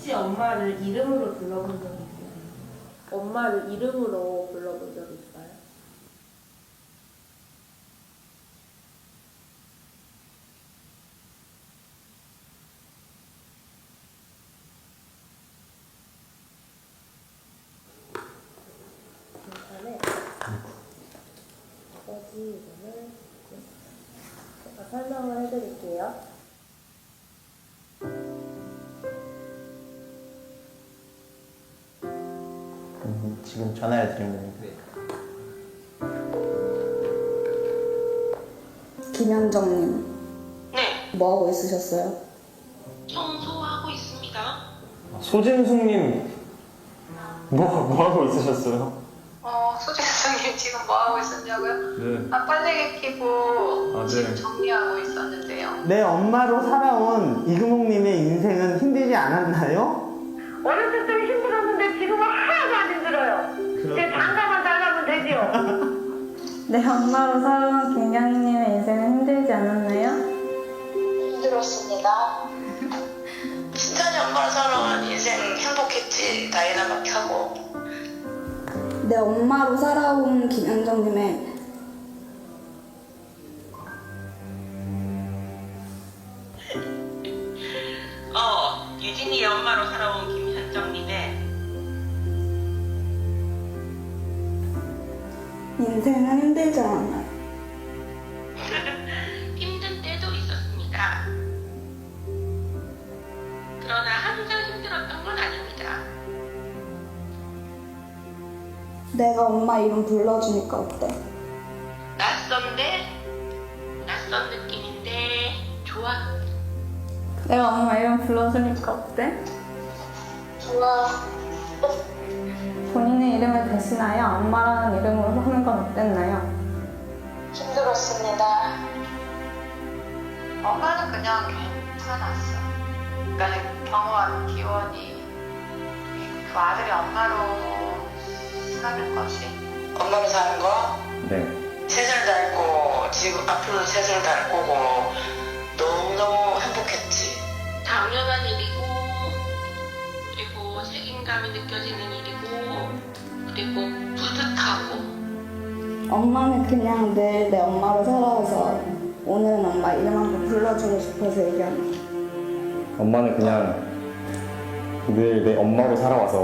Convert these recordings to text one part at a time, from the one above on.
혹시 엄마를 이름으로 불러본 적 있어요? 엄마를 이름으로 불러본 적 있어요? 일단은 아버지 이름을 제가 설명을 해드릴게요. 지금 전화를 드리면 김현정님, 네, 뭐하고 있으셨어요? 청소하고 있습니다. 소진숙님 뭐 하고 있으셨어요? 소진수님 지금 뭐하고 있었냐고요? 네. 빨래개 피고 네. 집 정리하고 있었는데요. 내 엄마로 살아온 이금옥님의 인생은 힘들지 않았나요? 어렸을 때 힘들었는데 지금은 하나도 안 힘들어요. 이제 장가만 잘하면 되지요. 내 엄마로 살아온 김경님의 인생은 힘들지 않았나요? 힘들었습니다. 신찬이 엄마로 살아온 인생 행복했지. 다이나 막 타고. 내 엄마로 살아온 김현정님의 유진이 엄마로 살아온 김현정님의 인생은 힘들지 않았나요? 힘든 때도 있었습니다. 그러나 항상 힘들었던 건 아닙니다. 내가 엄마 이름 불러주니까 어때? 낯선 느낌인데 좋아. 내가 엄마 이름 불러주니까 어때? 좋아. 본인의 이름을 대신하여 엄마라는 이름으로 하는 건 어땠나요? 힘들었습니다. 엄마는 그냥 괜찮았어. 그러니까 경호한 기원이 그 아들이 엄마로 사는 것이 엄마로 사는 거? 네. 셋을 닳고 지금 앞으로도 셋을 닳 거고 너무너무 행복했지. 당연한 일이고 그리고 책임감이 느껴지는 일이고 그리고 뿌듯하고. 엄마는 그냥 늘 내 엄마로 살아와서 오늘은 엄마 이름 한번 불러주고 싶어서 얘기하는 거야. 엄마는 그냥 늘 내 엄마로 살아와서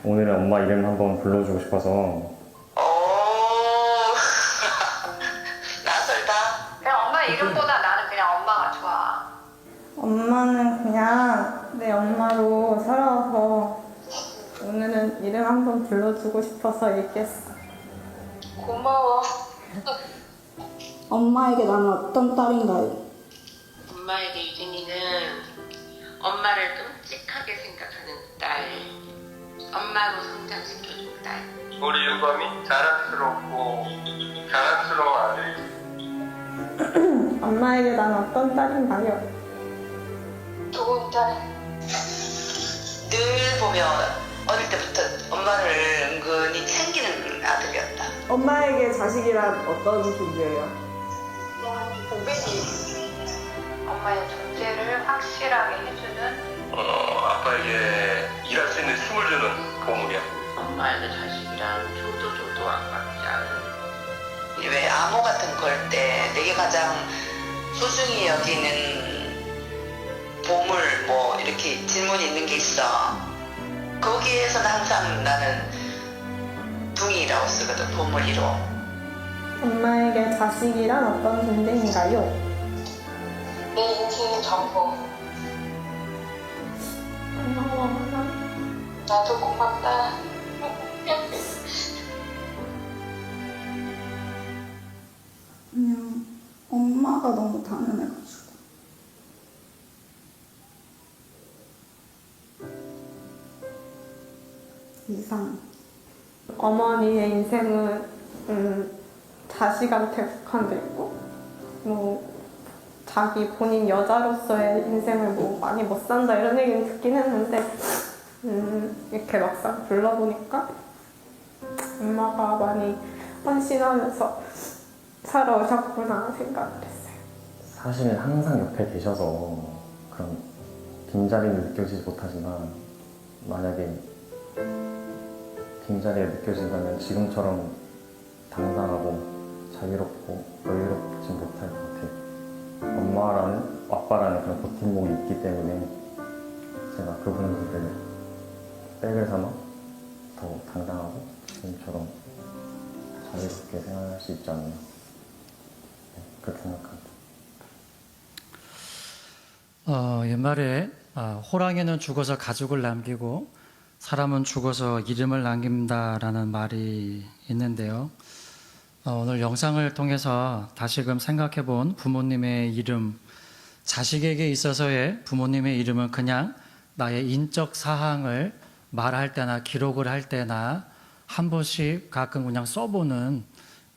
오늘은 엄마 이름 한번 불러주고 싶어서. 낯설다. 그냥 엄마 이름보다 나는 그냥 엄마가 좋아. 엄마는 그냥 내 엄마로 살아와서 오늘은 이름 한번 불러주고 싶어서 얘기했어. 고마워. 엄마에게 나는 어떤 딸인가요? 엄마에게 유진이는 엄마를 끔찍하게 생각하는 딸, 엄마로 성장시켜준 딸. 우리 유감이 자랑스럽고 자랑스러운 아들이. 엄마에게 난 어떤 딸인가요? 좋은 딸. 늘 보면 어릴 때부터 엄마를 은근히 챙기는 아들이었다. 엄마에게 자식이란 어떤 존재예요? 고백이 엄마의 존재를 확실하게 해주는 아빠에게 일할 수 있는 힘을 주는 보물이야. 엄마에게 자식이란 조도조도한 같지 않은 왜 암호 같은 걸 때 내게 가장 소중히 여기는 보물 뭐 이렇게 질문이 있는 게 있어. 거기에서는 항상 나는 둥이라고 쓰거든. 보물 1호. 엄마에게 자식이란 어떤 존재인가요? 내 인생 전부. 고마워. 나도 고맙다. 그냥 엄마가 너무 당연해가지고. 이상. 어머니의 인생은 자식한테 국한돼 있고 뭐 자기 본인 여자로서의 인생을 뭐 많이 못 산다 이런 얘기는 듣긴 했는데 이렇게 막상 불러보니까 엄마가 많이 헌신하면서 살아오셨구나 생각을 했어요. 사실은 항상 옆에 계셔서 그런 빈자리는 느껴지지 못하지만 만약에 빈자리가 느껴진다면 지금처럼 당당하고 자유롭고 여유롭지 못할 것 같아요. 엄마라는, 아빠라는 그런 버팀목이 있기 때문에 제가 그분들을 백을 삼아 더 당당하고 지금처럼 자유롭게 생활할 수 있지 않나, 네, 그렇게 생각합니다. 옛말에 호랑이는 죽어서 가죽을 남기고 사람은 죽어서 이름을 남긴다라는 말이 있는데요. 오늘 영상을 통해서 다시금 생각해 본 부모님의 이름, 자식에게 있어서의 부모님의 이름은 그냥 나의 인적 사항을 말할 때나 기록을 할 때나 한 번씩 가끔 그냥 써보는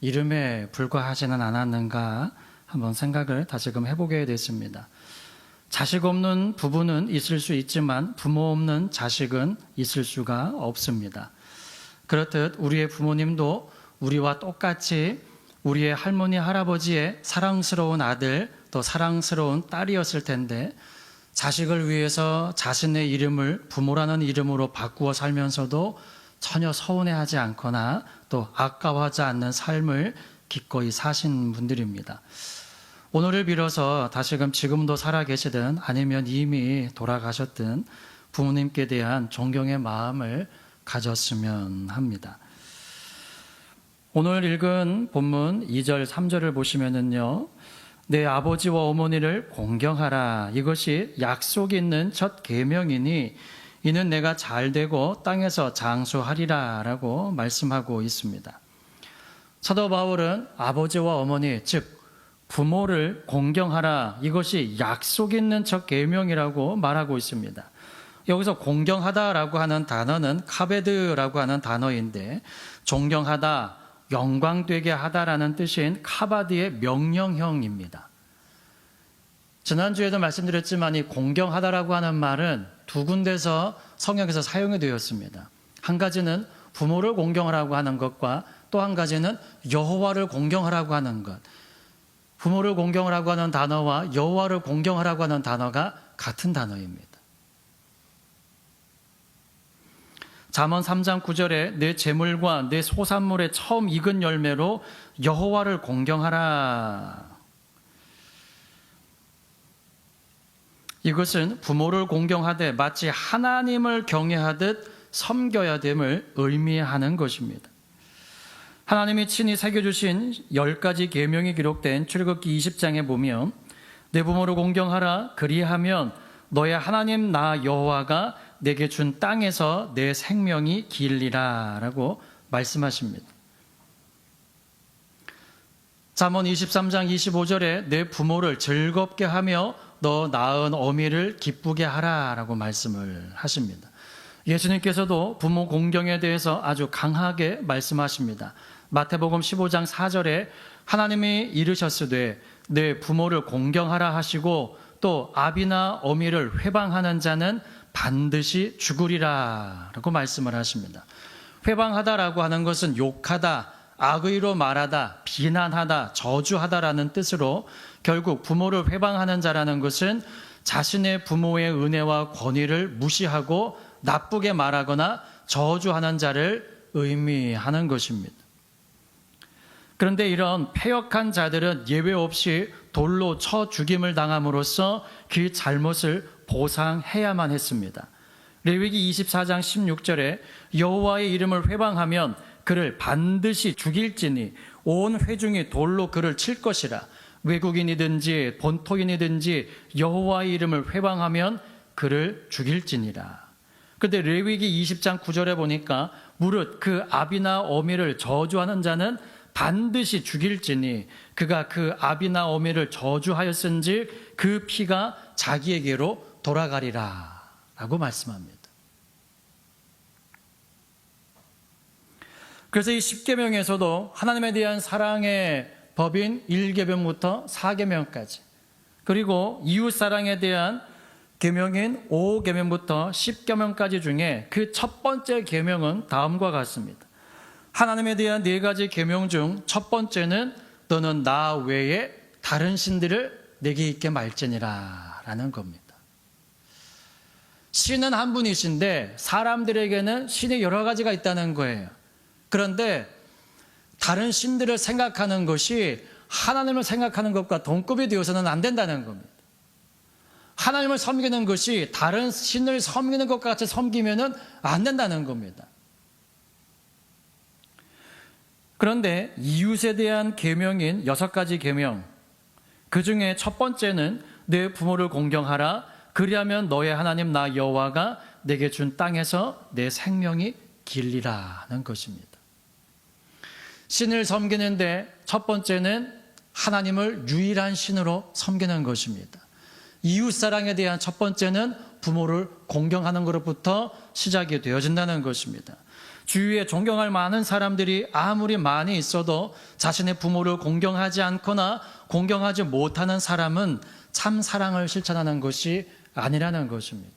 이름에 불과하지는 않았는가 한번 생각을 다시금 해보게 됐습니다. 자식 없는 부부는 있을 수 있지만 부모 없는 자식은 있을 수가 없습니다. 그렇듯 우리의 부모님도 우리와 똑같이 우리의 할머니, 할아버지의 사랑스러운 아들, 또 사랑스러운 딸이었을 텐데 자식을 위해서 자신의 이름을 부모라는 이름으로 바꾸어 살면서도 전혀 서운해하지 않거나 또 아까워하지 않는 삶을 기꺼이 사신 분들입니다. 오늘을 빌어서 다시금 지금도 살아계시든 아니면 이미 돌아가셨든 부모님께 대한 존경의 마음을 가졌으면 합니다. 오늘 읽은 본문 2절, 3절을 보시면은요, 내 아버지와 어머니를 공경하라. 이것이 약속이 있는 첫 계명이니 이는 내가 잘되고 땅에서 장수하리라 라고 말씀하고 있습니다. 사도 바울은 아버지와 어머니, 즉 부모를 공경하라. 이것이 약속 있는 첫 계명이라고 말하고 있습니다. 여기서 공경하다라고 하는 단어는 카베드라고 하는 단어인데 존경하다, 영광되게 하다라는 뜻인 카바드의 명령형입니다. 지난주에도 말씀드렸지만 이 공경하다라고 하는 말은 두 군데서 성경에서 사용이 되었습니다. 한 가지는 부모를 공경하라고 하는 것과 또 한 가지는 여호와를 공경하라고 하는 것. 부모를 공경하라고 하는 단어와 여호와를 공경하라고 하는 단어가 같은 단어입니다. 잠언 3장 9절에 내 재물과 내 소산물의 처음 익은 열매로 여호와를 공경하라. 이것은 부모를 공경하되 마치 하나님을 경외하듯 섬겨야 됨을 의미하는 것입니다. 하나님이 친히 새겨주신 10가지 계명이 기록된 출애굽기 20장에 보면 내 부모를 공경하라. 그리하면 너의 하나님 나 여호와가 내게 준 땅에서 내 생명이 길리라 라고 말씀하십니다. 잠언 23장 25절에 내 부모를 즐겁게 하며 너 낳은 어미를 기쁘게 하라 라고 말씀을 하십니다. 예수님께서도 부모 공경에 대해서 아주 강하게 말씀하십니다. 마태복음 15장 4절에 하나님이 이르셨으되 내 부모를 공경하라 하시고 또 아비나 어미를 회방하는 자는 반드시 죽으리라 라고 말씀을 하십니다. 회방하다라고 하는 것은 욕하다, 악의로 말하다, 비난하다, 저주하다라는 뜻으로 결국 부모를 회방하는 자라는 것은 자신의 부모의 은혜와 권위를 무시하고 나쁘게 말하거나 저주하는 자를 의미하는 것입니다. 그런데 이런 패역한 자들은 예외 없이 돌로 쳐 죽임을 당함으로써 그 잘못을 보상해야만 했습니다. 레위기 24장 16절에 여호와의 이름을 회방하면 그를 반드시 죽일지니 온 회중이 돌로 그를 칠 것이라. 외국인이든지 본토인이든지 여호와의 이름을 회방하면 그를 죽일지니라. 그런데 레위기 20장 9절에 보니까 무릇 그 아비나 어미를 저주하는 자는 반드시 죽일지니 그가 그 아비나 어미를 저주하였은즉 그 피가 자기에게로 돌아가리라 라고 말씀합니다. 그래서 이 10계명에서도 하나님에 대한 사랑의 법인 1계명부터 4계명까지 그리고 이웃사랑에 대한 계명인 5계명부터 10계명까지 중에 그 첫 번째 계명은 다음과 같습니다. 하나님에 대한 4가지 계명 중 첫 번째는 너는 나 외에 다른 신들을 내게 있게 말지니라 라는 겁니다. 신은 한 분이신데 사람들에게는 신이 여러 가지가 있다는 거예요. 그런데 다른 신들을 생각하는 것이 하나님을 생각하는 것과 동급이 되어서는 안 된다는 겁니다. 하나님을 섬기는 것이 다른 신을 섬기는 것 같이 섬기면은 안 된다는 겁니다. 그런데 이웃에 대한 계명인 6가지 계명, 그 중에 첫 번째는 내 부모를 공경하라. 그리하면 너의 하나님 나 여호와가 내게 준 땅에서 내 생명이 길리라는 것입니다. 신을 섬기는데 첫 번째는 하나님을 유일한 신으로 섬기는 것입니다. 이웃사랑에 대한 첫 번째는 부모를 공경하는 것부터 시작이 되어진다는 것입니다. 주위에 존경할 많은 사람들이 아무리 많이 있어도 자신의 부모를 공경하지 않거나 공경하지 못하는 사람은 참 사랑을 실천하는 것이 아니라는 것입니다.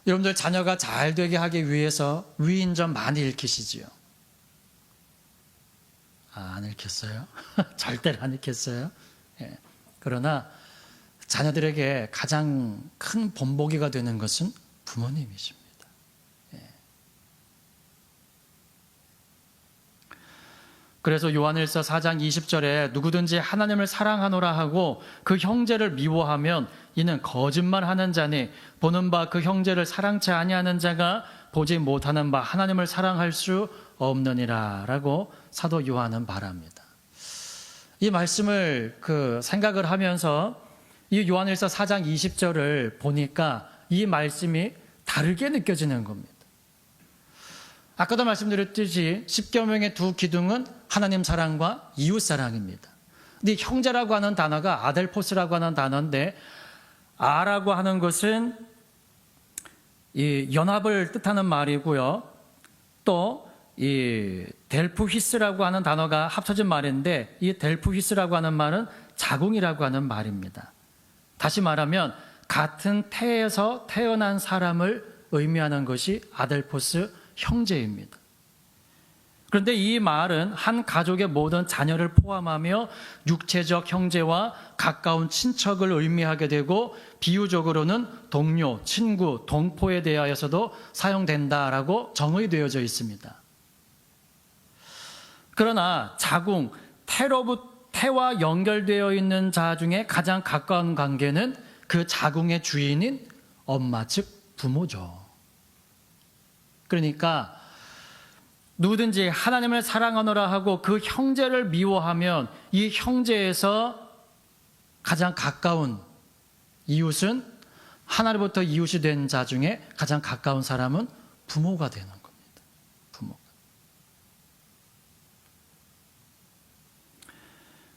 여러분들 자녀가 잘 되게 하기 위해서 위인전 많이 읽히시지요? 안 읽혔어요? 절대로 안 읽혔어요? 예. 그러나 자녀들에게 가장 큰 본보기가 되는 것은 부모님이십니다. 예. 그래서 요한일서 4장 20절에 누구든지 하나님을 사랑하노라 하고 그 형제를 미워하면 이는 거짓말하는 자니 보는 바 그 형제를 사랑치 아니하는 자가 보지 못하는 바 하나님을 사랑할 수 없느니라 라고 사도 요한은 말합니다. 이 말씀을 생각을 하면서 이 요한일서 4장 20절을 보니까 이 말씀이 다르게 느껴지는 겁니다. 아까도 말씀드렸듯이 십계명의 두 기둥은 하나님 사랑과 이웃 사랑입니다. 근데 형제라고 하는 단어가 아델포스라고 하는 단어인데 아라고 하는 것은 이 연합을 뜻하는 말이고요. 또 이 델프휘스라고 하는 단어가 합쳐진 말인데 이 델프휘스라고 하는 말은 자궁이라고 하는 말입니다. 다시 말하면 같은 태에서 태어난 사람을 의미하는 것이 아델포스 형제입니다. 그런데 이 말은 한 가족의 모든 자녀를 포함하며 육체적 형제와 가까운 친척을 의미하게 되고 비유적으로는 동료, 친구, 동포에 대하여서도 사용된다라고 정의되어져 있습니다. 그러나 자궁, 태와 연결되어 있는 자 중에 가장 가까운 관계는 그 자궁의 주인인 엄마 즉 부모죠. 그러니까 누구든지 하나님을 사랑하노라 하고 그 형제를 미워하면 이 형제에서 가장 가까운 이웃은 하나님부터 이웃이 된 자 중에 가장 가까운 사람은 부모가 되는 겁니다. 부모가.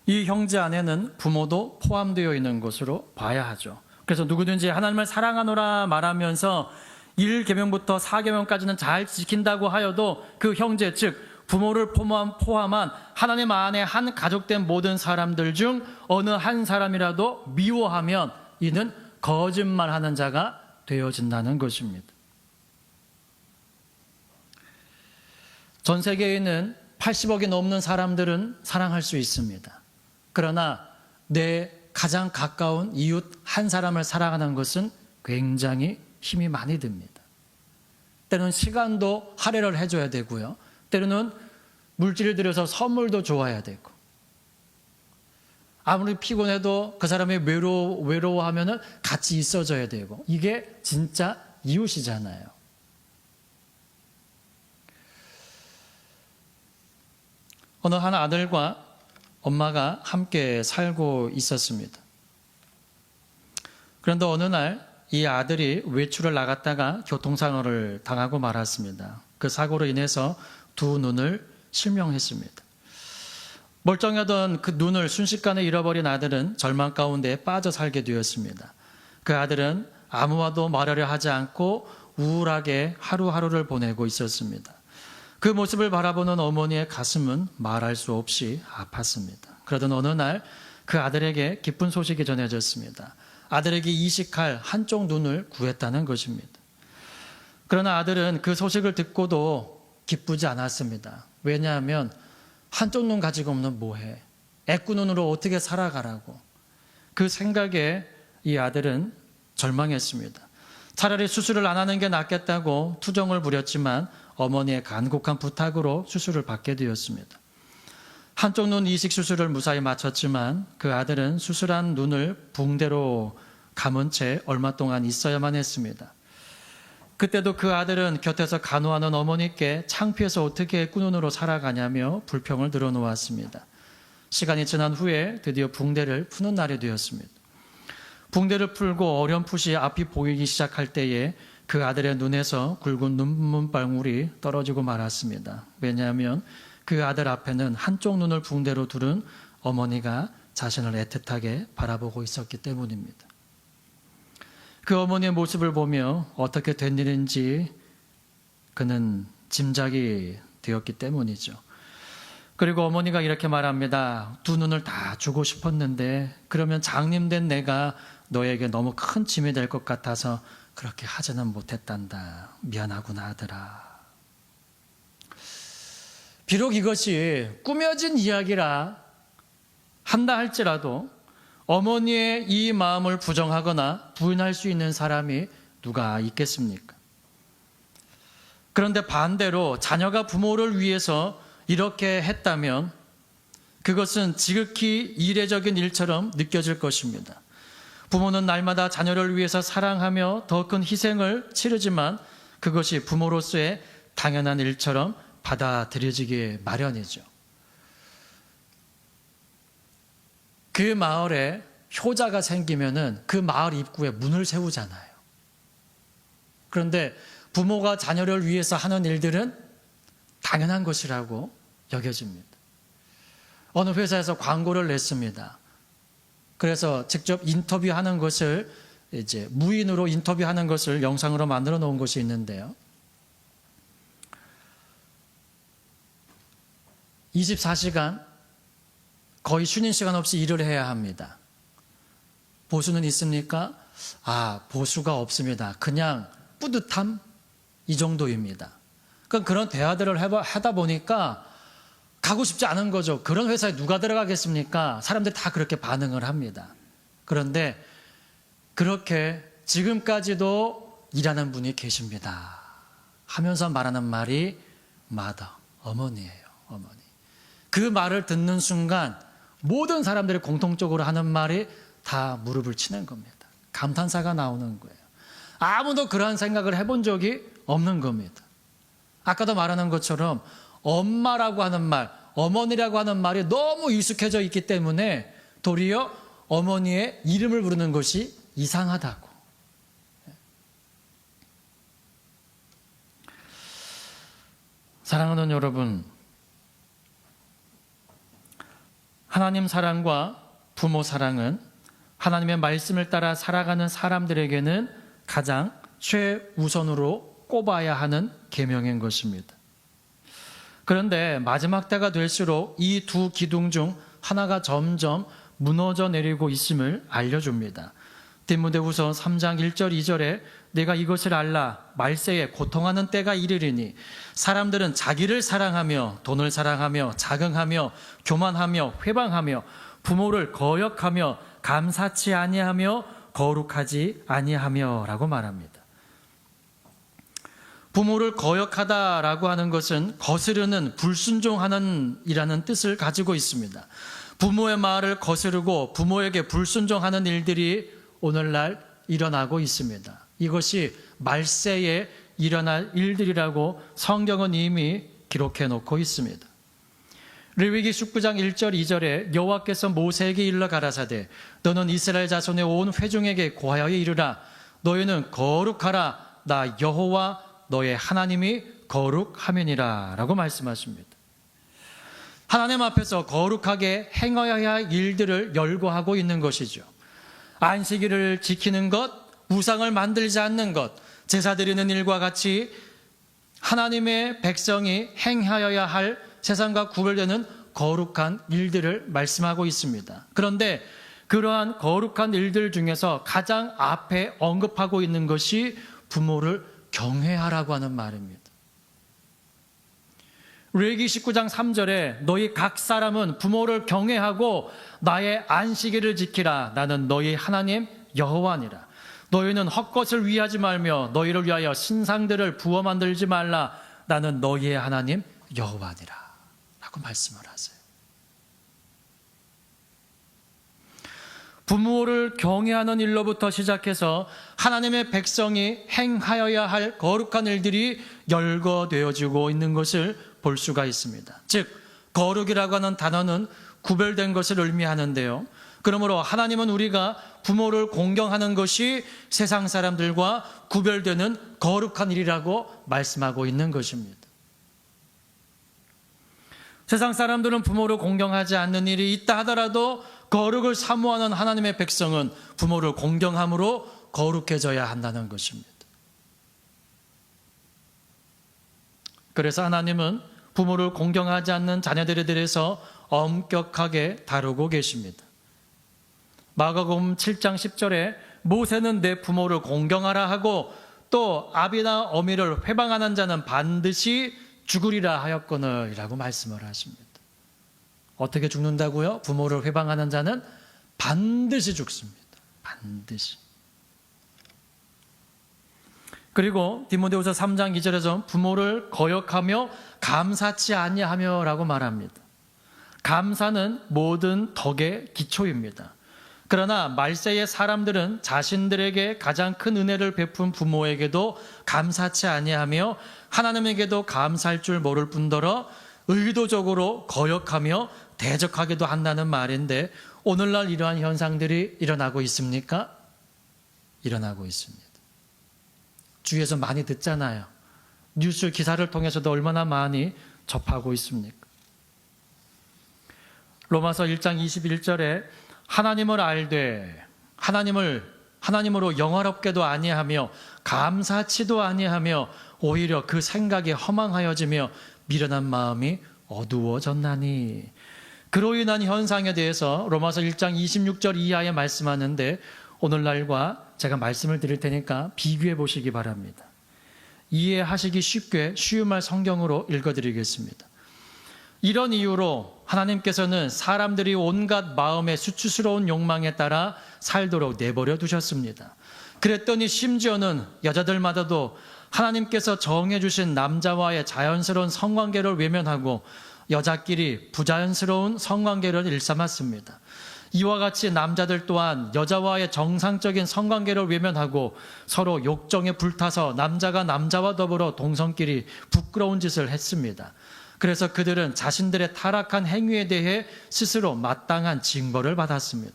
이 형제 안에는 부모도 포함되어 있는 것으로 봐야 하죠. 그래서 누구든지 하나님을 사랑하노라 말하면서 1계명부터 4계명까지는 잘 지킨다고 하여도 그 형제 즉 부모를 포함한 하나님 안에 한 가족된 모든 사람들 중 어느 한 사람이라도 미워하면 이는 거짓말하는 자가 되어진다는 것입니다. 전 세계에 있는 80억이 넘는 사람들은 사랑할 수 있습니다. 그러나 내 가장 가까운 이웃 한 사람을 사랑하는 것은 굉장히 힘이 많이 듭니다. 때로는 시간도 할애를 해줘야 되고요. 때로는 물질을 들여서 선물도 줘야 되고 아무리 피곤해도 그 사람이 외로워하면 같이 있어줘야 되고 이게 진짜 이웃이잖아요. 어느 한 아들과 엄마가 함께 살고 있었습니다. 그런데 어느 날 이 아들이 외출을 나갔다가 교통사고를 당하고 말았습니다. 그 사고로 인해서 두 눈을 실명했습니다. 멀쩡하던 그 눈을 순식간에 잃어버린 아들은 절망 가운데 빠져 살게 되었습니다. 그 아들은 아무와도 말하려 하지 않고 우울하게 하루하루를 보내고 있었습니다. 그 모습을 바라보는 어머니의 가슴은 말할 수 없이 아팠습니다. 그러던 어느 날 그 아들에게 기쁜 소식이 전해졌습니다. 아들에게 이식할 한쪽 눈을 구했다는 것입니다. 그러나 아들은 그 소식을 듣고도 기쁘지 않았습니다. 왜냐하면 한쪽 눈 가지고 없는 뭐해? 애꾸 눈으로 어떻게 살아가라고. 그 생각에 이 아들은 절망했습니다. 차라리 수술을 안 하는 게 낫겠다고 투정을 부렸지만 어머니의 간곡한 부탁으로 수술을 받게 되었습니다. 한쪽 눈 이식 수술을 무사히 마쳤지만 그 아들은 수술한 눈을 붕대로 감은 채 얼마 동안 있어야만 했습니다. 그때도 그 아들은 곁에서 간호하는 어머니께 창피해서 어떻게 꾼눈으로 살아가냐며 불평을 늘어놓았습니다. 시간이 지난 후에 드디어 붕대를 푸는 날이 되었습니다. 붕대를 풀고 어렴풋이 앞이 보이기 시작할 때에 그 아들의 눈에서 굵은 눈물방울이 떨어지고 말았습니다. 왜냐하면 그 아들 앞에는 한쪽 눈을 붕대로 두른 어머니가 자신을 애틋하게 바라보고 있었기 때문입니다. 그 어머니의 모습을 보며 어떻게 된 일인지 그는 짐작이 되었기 때문이죠. 그리고 어머니가 이렇게 말합니다. 두 눈을 다 주고 싶었는데 그러면 장님된 내가 너에게 너무 큰 짐이 될 것 같아서 그렇게 하지는 못했단다. 미안하구나 아들아. 비록 이것이 꾸며진 이야기라 한다 할지라도 어머니의 이 마음을 부정하거나 부인할 수 있는 사람이 누가 있겠습니까? 그런데 반대로 자녀가 부모를 위해서 이렇게 했다면 그것은 지극히 이례적인 일처럼 느껴질 것입니다. 부모는 날마다 자녀를 위해서 사랑하며 더 큰 희생을 치르지만 그것이 부모로서의 당연한 일처럼 받아들여지기 마련이죠. 그 마을에 효자가 생기면은 그 마을 입구에 문을 세우잖아요. 그런데 부모가 자녀를 위해서 하는 일들은 당연한 것이라고 여겨집니다. 어느 회사에서 광고를 냈습니다. 그래서 직접 인터뷰하는 것을 이제 무인으로 인터뷰하는 것을 영상으로 만들어 놓은 것이 있는데요. 24시간 거의 쉬는 시간 없이 일을 해야 합니다. 보수는 있습니까? 보수가 없습니다. 그냥 뿌듯함? 이 정도입니다. 그런 대화들을 하다 보니까 가고 싶지 않은 거죠. 그런 회사에 누가 들어가겠습니까? 사람들이 다 그렇게 반응을 합니다. 그런데 그렇게 지금까지도 일하는 분이 계십니다. 하면서 말하는 말이 mother, 어머니예요. 어머니. 그 말을 듣는 순간 모든 사람들이 공통적으로 하는 말이 다 무릎을 치는 겁니다. 감탄사가 나오는 거예요. 아무도 그러한 생각을 해본 적이 없는 겁니다. 아까도 말하는 것처럼 엄마라고 하는 말, 어머니라고 하는 말이 너무 익숙해져 있기 때문에 도리어 어머니의 이름을 부르는 것이 이상하다고. 사랑하는 여러분, 하나님 사랑과 부모 사랑은 하나님의 말씀을 따라 살아가는 사람들에게는 가장 최우선으로 꼽아야 하는 계명인 것입니다. 그런데 마지막 때가 될수록 이 두 기둥 중 하나가 점점 무너져 내리고 있음을 알려줍니다. 디모데후서 3장 1절 2절에 내가 이것을 알라 말세에 고통하는 때가 이르리니 사람들은 자기를 사랑하며 돈을 사랑하며 자긍하며 교만하며 회방하며 부모를 거역하며 감사치 아니하며 거룩하지 아니하며 라고 말합니다. 부모를 거역하다라고 하는 것은 거스르는 불순종하는 이라는 뜻을 가지고 있습니다. 부모의 말을 거스르고 부모에게 불순종하는 일들이 오늘날 일어나고 있습니다. 이것이 말세에 일어날 일들이라고 성경은 이미 기록해 놓고 있습니다. 레위기 19장 1절 2절에 여호와께서 모세에게 일러 가라사대 너는 이스라엘 자손의 온 회중에게 고하여 이르라 너희는 거룩하라 나 여호와 너의 하나님이 거룩하면이라 라고 말씀하십니다. 하나님 앞에서 거룩하게 행하여야 할 일들을 열거하고 있는 것이죠. 안식일을 지키는 것, 우상을 만들지 않는 것, 제사 드리는 일과 같이 하나님의 백성이 행하여야 할 세상과 구별되는 거룩한 일들을 말씀하고 있습니다. 그런데 그러한 거룩한 일들 중에서 가장 앞에 언급하고 있는 것이 부모를 경외하라고 하는 말입니다. 레위기 19장 3절에 너희 각 사람은 부모를 경외하고 나의 안식일을 지키라 나는 너희 하나님 여호와니라. 너희는 헛것을 위하지 말며 너희를 위하여 신상들을 부어 만들지 말라. 나는 너희의 하나님 여호와니라 라고 말씀을 하세요. 부모를 경외하는 일로부터 시작해서 하나님의 백성이 행하여야 할 거룩한 일들이 열거되어지고 있는 것을 볼 수가 있습니다. 즉 거룩이라고 하는 단어는 구별된 것을 의미하는데요. 그러므로 하나님은 우리가 부모를 공경하는 것이 세상 사람들과 구별되는 거룩한 일이라고 말씀하고 있는 것입니다. 세상 사람들은 부모를 공경하지 않는 일이 있다 하더라도 거룩을 사모하는 하나님의 백성은 부모를 공경함으로 거룩해져야 한다는 것입니다. 그래서 하나님은 부모를 공경하지 않는 자녀들에 대해서 엄격하게 다루고 계십니다. 마가복음 7장 10절에 모세는 내 부모를 공경하라 하고 또 아비나 어미를 회방하는 자는 반드시 죽으리라 하였거늘 이라고 말씀을 하십니다. 어떻게 죽는다고요? 부모를 회방하는 자는 반드시 죽습니다. 반드시. 그리고 디모데후서 3장 2절에서 부모를 거역하며 감사치 아니하며 라고 말합니다. 감사는 모든 덕의 기초입니다. 그러나 말세의 사람들은 자신들에게 가장 큰 은혜를 베푼 부모에게도 감사치 아니하며 하나님에게도 감사할 줄 모를 뿐더러 의도적으로 거역하며 대적하기도 한다는 말인데 오늘날 이러한 현상들이 일어나고 있습니까? 일어나고 있습니다. 주위에서 많이 듣잖아요. 뉴스 기사를 통해서도 얼마나 많이 접하고 있습니까? 로마서 1장 21절에 하나님을 알되 하나님으로 영화롭게도 아니하며 감사치도 아니하며 오히려 그 생각이 허망하여지며 미련한 마음이 어두워졌나니. 그로 인한 현상에 대해서 로마서 1장 26절 이하에 말씀하는데 오늘날과 제가 말씀을 드릴 테니까 비교해 보시기 바랍니다. 이해하시기 쉽게 쉬운 말 성경으로 읽어드리겠습니다. 이런 이유로 하나님께서는 사람들이 온갖 마음의 수치스러운 욕망에 따라 살도록 내버려 두셨습니다. 그랬더니 심지어는 여자들마다도 하나님께서 정해주신 남자와의 자연스러운 성관계를 외면하고 여자끼리 부자연스러운 성관계를 일삼았습니다. 이와 같이 남자들 또한 여자와의 정상적인 성관계를 외면하고 서로 욕정에 불타서 남자가 남자와 더불어 동성끼리 부끄러운 짓을 했습니다. 그래서 그들은 자신들의 타락한 행위에 대해 스스로 마땅한 징벌을 받았습니다.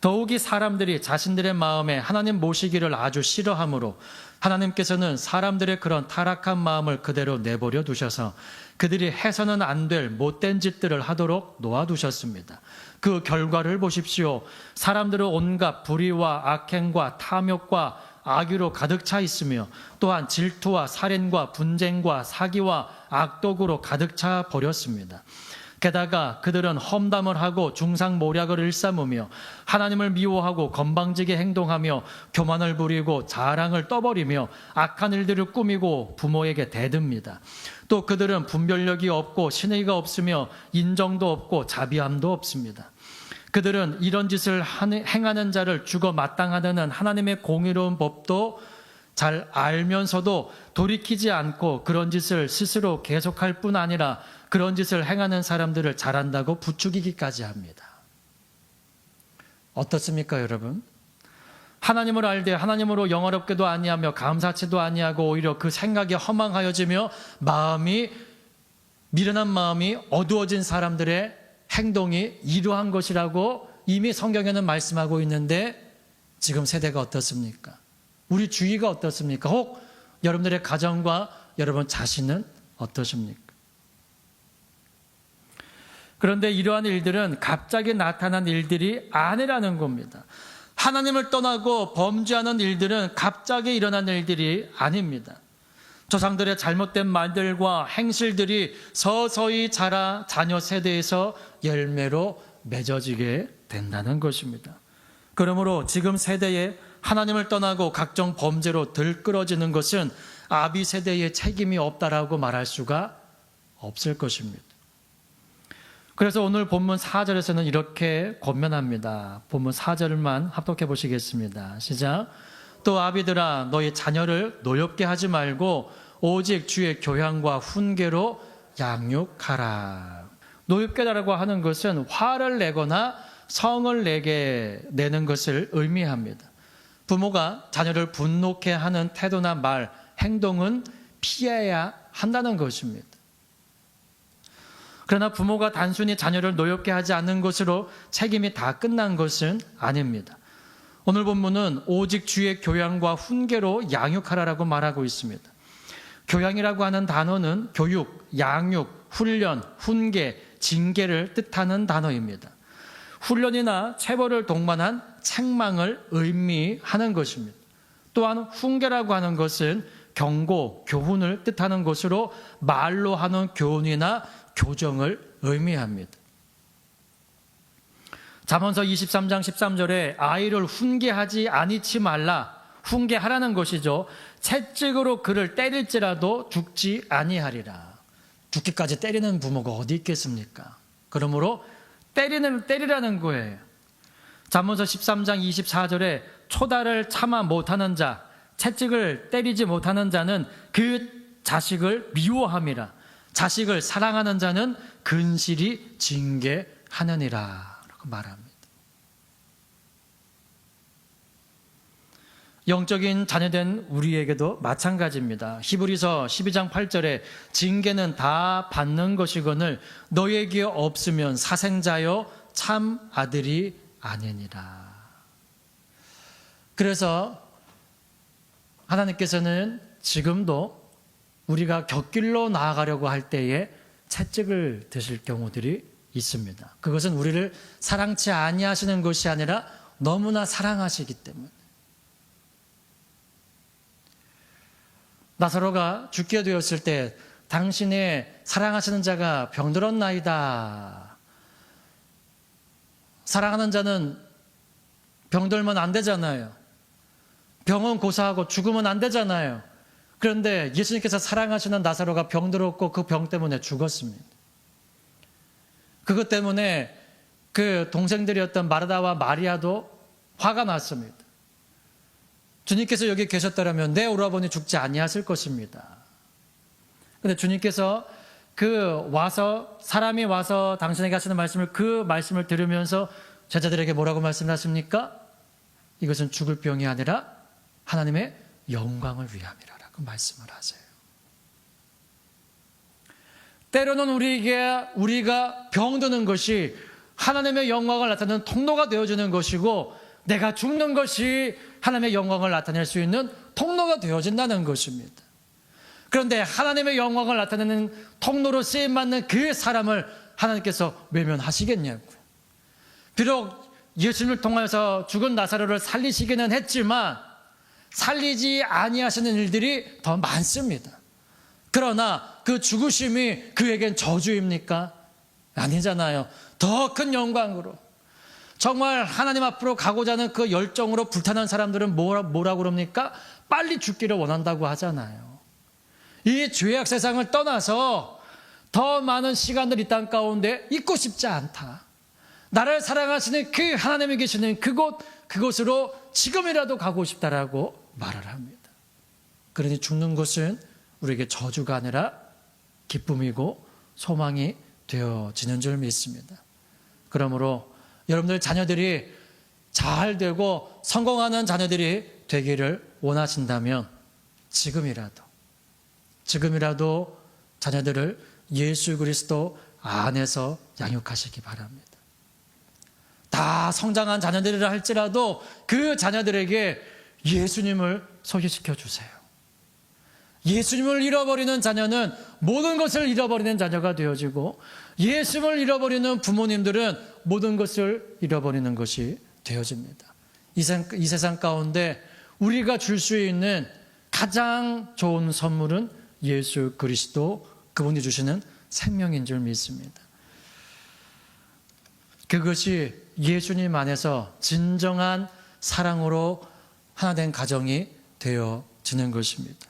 더욱이 사람들이 자신들의 마음에 하나님 모시기를 아주 싫어하므로 하나님께서는 사람들의 그런 타락한 마음을 그대로 내버려 두셔서 그들이 해서는 안 될 못된 짓들을 하도록 놓아두셨습니다. 그 결과를 보십시오. 사람들은 온갖 불의와 악행과 탐욕과 악의로 가득 차 있으며 또한 질투와 살인과 분쟁과 사기와 악독으로 가득 차 버렸습니다. 게다가 그들은 험담을 하고 중상모략을 일삼으며 하나님을 미워하고 건방지게 행동하며 교만을 부리고 자랑을 떠버리며 악한 일들을 꾸미고 부모에게 대듭니다. 또 그들은 분별력이 없고 신의가 없으며 인정도 없고 자비함도 없습니다. 그들은 이런 짓을 행하는 자를 죽어 마땅하다는 하나님의 공의로운 법도 잘 알면서도 돌이키지 않고 그런 짓을 스스로 계속할 뿐 아니라 그런 짓을 행하는 사람들을 잘한다고 부추기기까지 합니다. 어떻습니까, 여러분? 하나님을 알되 하나님으로 영화롭게도 아니하며 감사치도 아니하고 오히려 그 생각이 허망하여지며 미련한 마음이 어두워진 사람들의 행동이 이러한 것이라고 이미 성경에는 말씀하고 있는데 지금 세대가 어떻습니까? 우리 주위가 어떻습니까? 혹 여러분들의 가정과 여러분 자신은 어떠십니까? 그런데 이러한 일들은 갑자기 나타난 일들이 아니라는 겁니다. 하나님을 떠나고 범죄하는 일들은 갑자기 일어난 일들이 아닙니다. 조상들의 잘못된 말들과 행실들이 서서히 자라 자녀 세대에서 열매로 맺어지게 된다는 것입니다. 그러므로 지금 세대에 하나님을 떠나고 각종 범죄로 들끓어지는 것은 아비 세대의 책임이 없다라고 말할 수가 없을 것입니다. 그래서 오늘 본문 4절에서는 이렇게 권면합니다. 본문 4절만 합독해 보시겠습니다. 시작. 또 아비들아 너희 자녀를 노엽게 하지 말고 오직 주의 교양과 훈계로 양육하라. 노엽게라고 하는 것은 화를 내거나 성을 내는 것을 의미합니다. 부모가 자녀를 분노케 하는 태도나 말, 행동은 피해야 한다는 것입니다. 그러나 부모가 단순히 자녀를 노엽게 하지 않는 것으로 책임이 다 끝난 것은 아닙니다. 오늘 본문은 오직 주의 교양과 훈계로 양육하라라고 말하고 있습니다. 교양이라고 하는 단어는 교육, 양육, 훈련, 훈계, 징계를 뜻하는 단어입니다. 훈련이나 체벌을 동반한 책망을 의미하는 것입니다. 또한 훈계라고 하는 것은 경고, 교훈을 뜻하는 것으로 말로 하는 교훈이나 교정을 의미합니다. 잠언서 23장 13절에 아이를 훈계하지 아니치 말라, 훈계하라는 것이죠. 채찍으로 그를 때릴지라도 죽지 아니하리라. 죽기까지 때리는 부모가 어디 있겠습니까? 그러므로 때리라는 거예요. 잠언서 13장 24절에 초다를 참아 못하는 자, 채찍을 때리지 못하는 자는 그 자식을 미워함이라. 자식을 사랑하는 자는 근실이 징계하느니라 라고 말합니다. 영적인 자녀된 우리에게도 마찬가지입니다. 히브리서 12장 8절에 징계는 다 받는 것이거늘 너에게 없으면 사생자여 참 아들이 아니니라. 그래서 하나님께서는 지금도 우리가 곁길로 나아가려고 할 때에 채찍을 드실 경우들이 있습니다. 그것은 우리를 사랑치 아니하시는 것이 아니라 너무나 사랑하시기 때문에. 나사로가 죽게 되었을 때 당신의 사랑하시는 자가 병들었나이다. 사랑하는 자는 병들면 안 되잖아요. 병은 고사하고 죽으면 안 되잖아요. 그런데 예수님께서 사랑하시는 나사로가 병들었고 그 병 때문에 죽었습니다. 그것 때문에 그 동생들이었던 마르다와 마리아도 화가 났습니다. 주님께서 여기 계셨더라면 내 오라버니 죽지 아니하실 것입니다. 그런데 주님께서 사람이 와서 당신에게 하시는 그 말씀을 들으면서 제자들에게 뭐라고 말씀하십니까? 이것은 죽을 병이 아니라 하나님의 영광을 위함이라고 말씀을 하세요. 때로는 우리가 병드는 것이 하나님의 영광을 나타내는 통로가 되어주는 것이고 내가 죽는 것이 하나님의 영광을 나타낼 수 있는 통로가 되어진다는 것입니다. 그런데 하나님의 영광을 나타내는 통로로 쓰임받는 그 사람을 하나님께서 외면하시겠냐고요. 비록 예수님을 통해서 죽은 나사로를 살리시기는 했지만 살리지 아니하시는 일들이 더 많습니다. 그러나 그 죽으심이 그에겐 저주입니까? 아니잖아요. 더 큰 영광으로 정말 하나님 앞으로 가고자 하는 그 열정으로 불타는 사람들은 뭐라고 그럽니까? 빨리 죽기를 원한다고 하잖아요. 이 죄악 세상을 떠나서 더 많은 시간을 이 땅 가운데 있고 싶지 않다. 나를 사랑하시는 그 하나님이 계시는 그곳으로 지금이라도 가고 싶다라고 말을 합니다. 그러니 죽는 것은 우리에게 저주가 아니라 기쁨이고 소망이 되어지는 줄 믿습니다. 그러므로 여러분들 자녀들이 잘 되고 성공하는 자녀들이 되기를 원하신다면 지금이라도 자녀들을 예수 그리스도 안에서 양육하시기 바랍니다. 다 성장한 자녀들이라 할지라도 그 자녀들에게 예수님을 소개시켜 주세요. 예수님을 잃어버리는 자녀는 모든 것을 잃어버리는 자녀가 되어지고 예수님을 잃어버리는 부모님들은 모든 것을 잃어버리는 것이 되어집니다. 이 세상 가운데 우리가 줄 수 있는 가장 좋은 선물은 예수 그리스도, 그분이 주시는 생명인 줄 믿습니다. 그것이 예수님 안에서 진정한 사랑으로 하나 된 가정이 되어지는 것입니다.